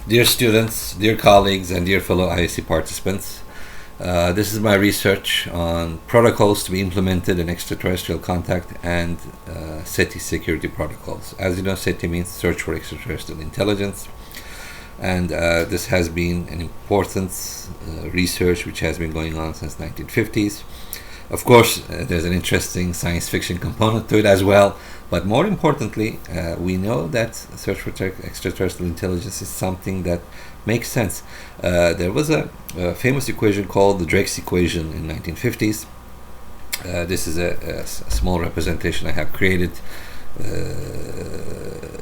Dear students, dear colleagues, and dear fellow IAC participants, this is my research on protocols to be implemented in extraterrestrial contact and SETI security protocols. As you know, SETI means Search for Extraterrestrial Intelligence, and this has been an important research which has been going on since 1950s. Of course, there's an interesting science fiction component to it as well, but more importantly, we know that search for extraterrestrial intelligence is something that makes sense. There was a famous equation called the Drake's equation in 1950s. This is a small representation I have created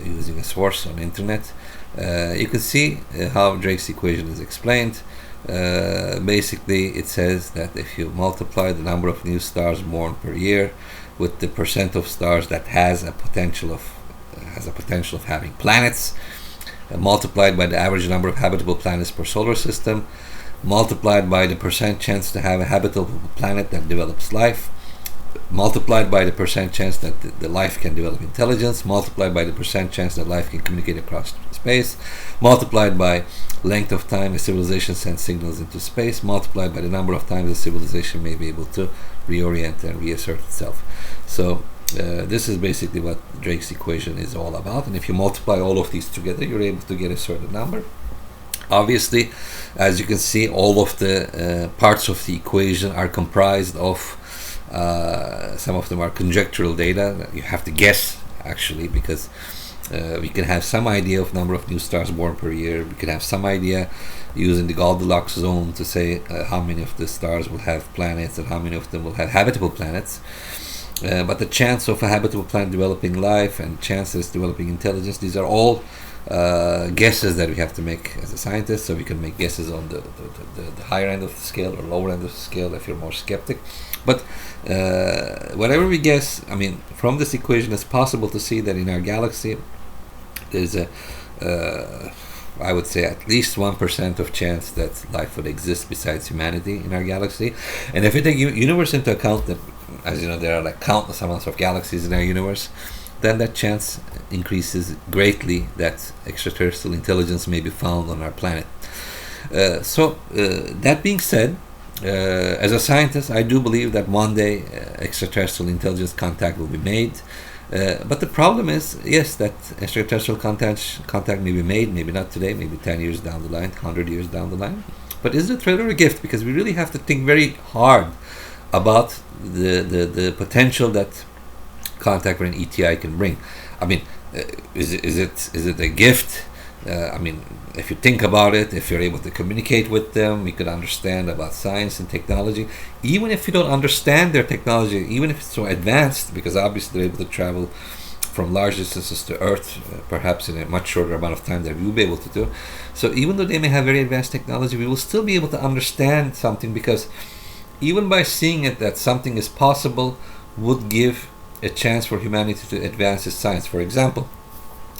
using a source on the internet. You can see how Drake's equation is explained. Basically, it says that if you multiply the number of new stars born per year with the percent of stars that has a potential of having planets, multiplied by the average number of habitable planets per solar system, multiplied by the percent chance to have a habitable planet that develops life, multiplied by the percent chance that the life can develop intelligence, multiplied by the percent chance that life can communicate across space, multiplied by length of time a civilization sends signals into space, multiplied by the number of times a civilization may be able to reorient and reassert itself. So this is basically what Drake's equation is all about, and if you multiply all of these together, you're able to get a certain number. Obviously, as you can see, all of the parts of the equation are comprised of some of them are conjectural data that you have to guess, actually, because we can have some idea of number of new stars born per year. We can have some idea using the Goldilocks zone to say how many of the stars will have planets and how many of them will have habitable planets. But the chance of a habitable planet developing life and chances developing intelligence, these are all guesses that we have to make as a scientist. So we can make guesses on the higher end of the scale or lower end of the scale if you're more skeptic. But whatever we guess, I mean, from this equation, it's possible to see that in our galaxy, there's I would say at least 1% of chance that life would exist besides humanity in our galaxy. And if we take universe into account, that, as you know, there are like countless amounts of galaxies in our universe, then that chance increases greatly that extraterrestrial intelligence may be found on our planet. That being said, as a scientist, I do believe that one day extraterrestrial intelligence contact will be made. But the problem is, yes, that extraterrestrial contact may be made, maybe not today, maybe 10 years down the line, 100 years down the line. But is it a threat or a gift? Because we really have to think very hard about the potential that contact with an ETI can bring. I mean, is it a gift? I mean, if you think about it, if you're able to communicate with them, we could understand about science and technology. Even if you don't understand their technology, even if it's so advanced, because obviously they're able to travel from large distances to Earth, perhaps in a much shorter amount of time than we'll be able to do. So even though they may have very advanced technology, we will still be able to understand something, because even by seeing it that something is possible would give a chance for humanity to advance its science. For example,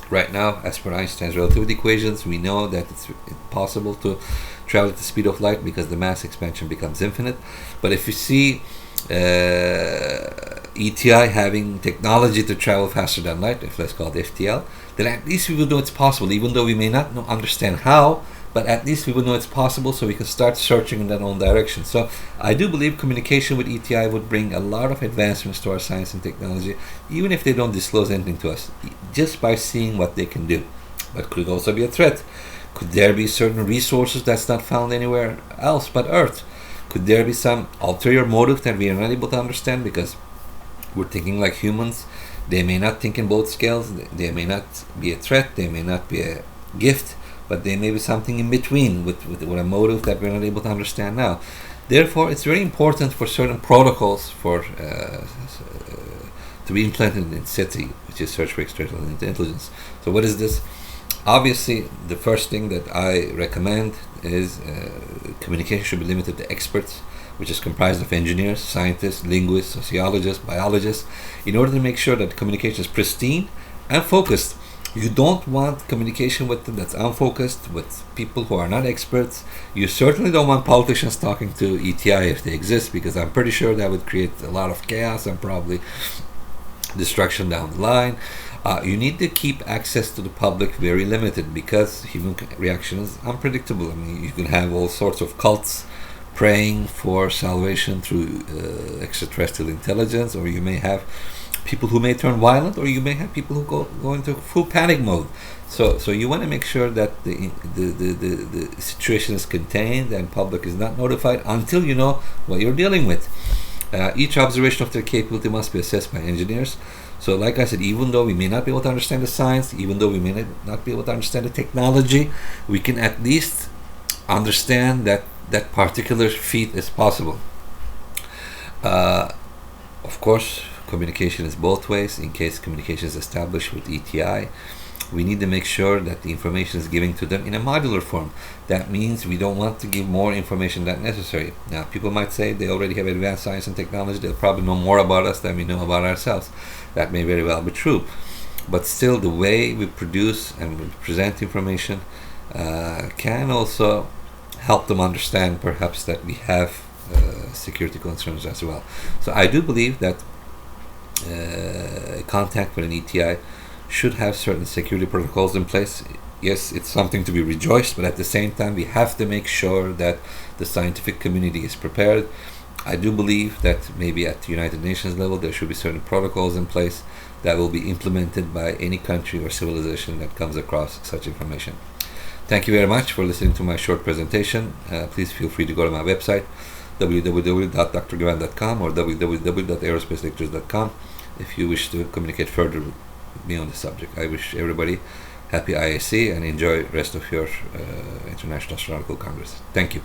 right now, as per Einstein's relativity equations, we know that it's possible to travel at the speed of light because the mass expansion becomes infinite. But if you see ETI having technology to travel faster than light, if let's call it FTL, then at least we will know it's possible, even though we may not understand how, but at least we will know it's possible, so we can start searching in that own direction. So I do believe communication with ETI would bring a lot of advancements to our science and technology, even if they don't disclose anything to us, just by seeing what they can do. But could it also be a threat? Could there be certain resources that's not found anywhere else but Earth? Could there be some ulterior motive that we are not able to understand because we're thinking like humans? They may not think in both scales. They may not be a threat. They may not be a gift, but they may be something in between with a motive that we're not able to understand now. Therefore, it's very important for certain protocols to be implemented in SETI, which is Search for Extraterrestrial Intelligence. So what is this? Obviously, the first thing that I recommend is communication should be limited to experts, which is comprised of engineers, scientists, linguists, sociologists, biologists, in order to make sure that communication is pristine and focused. You don't want communication with them that's unfocused, with people who are not experts. You certainly don't want politicians talking to ETI if they exist, because I'm pretty sure that would create a lot of chaos and probably destruction down the line. You need to keep access to the public very limited because human reaction is unpredictable. I mean, you can have all sorts of cults praying for salvation through extraterrestrial intelligence, or you may have people who may turn violent, or you may have people who go into full panic mode. So you want to make sure that the situation is contained and public is not notified until you know what you're dealing with. Each observation of their capability must be assessed by engineers. So like I said, even though we may not be able to understand the science, even though we may not be able to understand the technology, we can at least understand that that particular feat is possible. Of course, communication is both ways. In case communication is established with ETI, we need to make sure that the information is given to them in a modular form. That means we don't want to give more information than necessary. Now, people might say they already have advanced science and technology. They'll probably know more about us than we know about ourselves. That may very well be true. But still, the way we produce and we present information can also help them understand perhaps that we have security concerns as well. So I do believe that contact with an ETI should have certain security protocols in place. Yes, it's something to be rejoiced, but at the same time we have to make sure that the scientific community is prepared. I do believe that maybe at the United Nations level there should be certain protocols in place that will be implemented by any country or civilization that comes across such information. Thank you very much for listening to my short presentation. Please feel free to go to my website www.drgavan.com or www.aerospacelectures.com if you wish to communicate further with me on the subject. I wish everybody happy IAC and enjoy the rest of your International Astronautical Congress. Thank you.